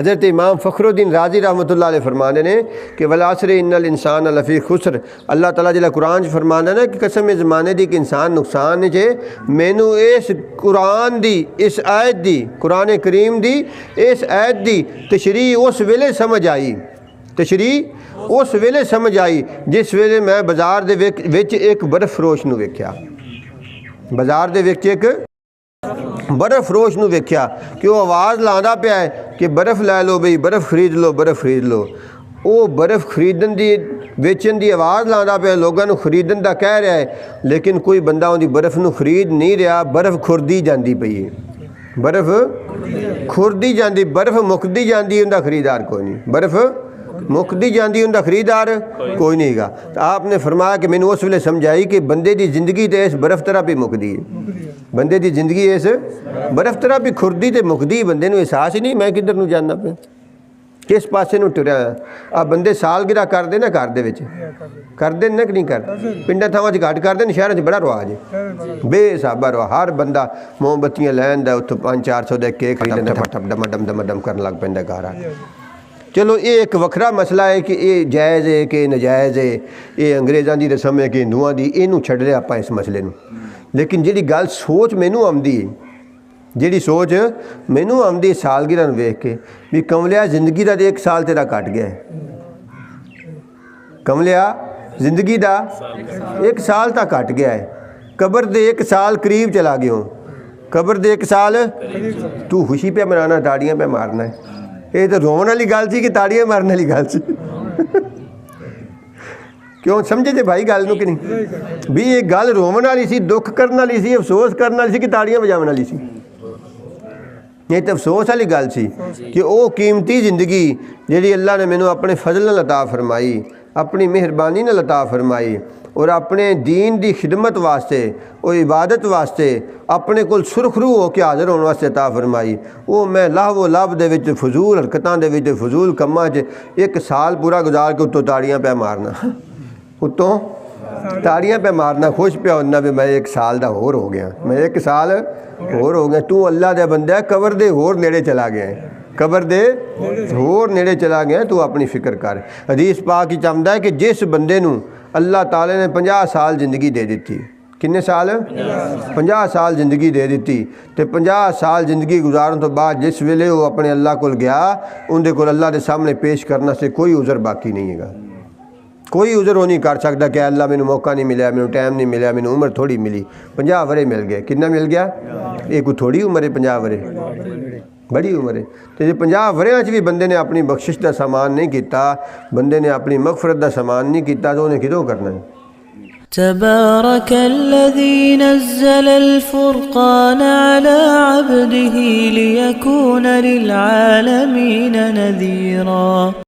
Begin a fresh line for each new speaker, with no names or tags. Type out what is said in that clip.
हज़रत इमाम फ़खरुद्दीन राज़ी रहमतुल्लाह अलैह फरमाते ने कि वल असर इन्नल इंसान लफ़ी खुस्र। अल्लाह ताला जिला कुरान फरमाना ना कि कसम ज़माने दी कि इंसान नुकसान च मैनू इस कुरान दी इस आयत दी कुरान करीम दी इस आयत दी तशरी उस वेले समझ आई तशरी उस वेले समझ आई जिस वेले मैं बाज़ार दे विच एक बर्फ़ फरोश नूं वेख्या बाज़ार दे विच एक बर्फ़ फरोश नूं वेख्या कि वो आवाज़ लांदा पिया है कि बर्फ़ लै लो बई बर्फ़ खरीद लो बर्फ़ खरीद लो। वो बर्फ़ खरीदन दी वेचन की आवाज़ लांदा पिया लोगों नूं खरीदन दा कह रहा है लेकिन कोई बंदा उहदी बर्फ़ नूं खरीद नहीं रहा। बर्फ़ खुरदी जाती पई है बर्फ़ खुरदी जाती बर्फ़ मुकदी जाती उनका खरीदार कोई नहीं बर्फ़ मुकदी जाती उनका खरीदार कोई नहीं गा। तो आपने फरमाया कि मैंने उस वेले समझ आई कि बंदे की जिंदगी तो इस बर्फ़ तरह भी मुकदी है बंदे की जिंदगी इस बर्फ़ तरह भी खुरदी तो मुकदी बंदे नूं एहसास ही नहीं मैं किधर नूं जाना पे किस पासे नूं टुरिया आ बंदे सालगिरह करते ना घर दे विच करते ना कि नहीं करते पिंडां थावां च घट करते हैं शहरों च बड़ा रिवाज है बेहिसाबा रिवाज हर बंदा मोमबत्तियां लैन दा उत्थों 500-400 का केक खरीद डम डम डम डम करन लग पैंदा घर आ। चलो ये एक वखरा मसला है कि ये जायज़ है कि नजायज़ है ये अंग्रेज़ों की रस्म है कि हिंदुओं की इनू छड़ लिया आप इस मसले नूं। लेकिन जी गल सोच मैनू आती है जी सोच मैनू आती सालगिरह नूं वेख के भी कमलिया जिंदगी का तो एक साल तेरा कट गया है कमलिया जिंदगी का एक साल तो कट गया है कबर दे एक साल करीब चला गया कबर दे एक साल तू खुशी पे मनाना ताड़ियाँ पे मारना है ये तो रोवन वाली गल सी कि ताड़ियाँ मारने वाली गल सी क्यों समझे जे भाई गल नूं कि नहीं भी ये गल रोवन वाली सी दुख करने वाली सी अफसोस करने वाली सी कि ताड़ियाँ बजावन वाली सी। ये तो अफसोस वाली गल सी कि वो कीमती जिंदगी जी अल्लाह ने मैनू अपने फजल नाल अता फरमाई अपनी मेहरबानी नाल अता फरमाई और अपने दीन की खिदमत वास्ते और इबादत वास्ते अपने कोल सुरखरू होकर हाज़र होने वास्ते अता फरमाई वो मैं लाहो लाभ दे विच फजूल हरकतां दे विच फजूल कम्मां च एक साल पूरा गुजार के उत्तों ताड़ियाँ पे मारना उत्तों ताड़ियाँ पे मारना खुश पे होना भी मैं एक साल का होर हो गया मैं एक साल होर हो गया। तू अल्लाह दे बंदा कबर दे होर नेड़े चला गया कबर दे होर नेड़े चला गया तू अपनी फिक्र कर। हदीस पाक च आंदा है कि जिस बंदे नूं अल्लाह ताला ने 50 साल जिंदगी दे दी किन्ने साल 50 साल जिंदगी दे दी तो 50 साल जिंदगी गुजारन तो बाद जिस वेले वो अपने अल्लाह कोल गया उनके कोल अल्लाह के सामने पेश करना से कोई उज़र बाकी नहीं है कोई उज़र वो नहीं कर सकता कि अल्लाह मैनू मौका नहीं मिला मैनू टाइम नहीं मिला मैनू उम्र थोड़ी मिली 50 वरे मिल गए कितना मिल गया ये कोई थोड़ी उम्र है 50 वरे बड़ी उम्र है। तो जो 50 वरियां भी बंदे ने अपनी बख्शिश का सामान नहीं किया बंदे ने अपनी मगफरत का सामान नहीं किया तो उन्हें किदों करना है।
तबारकल्लज़ी नज़्ज़लल फ़ुरक़ान अला अब्दिही लियकून लिल आलमीन नज़ीरा।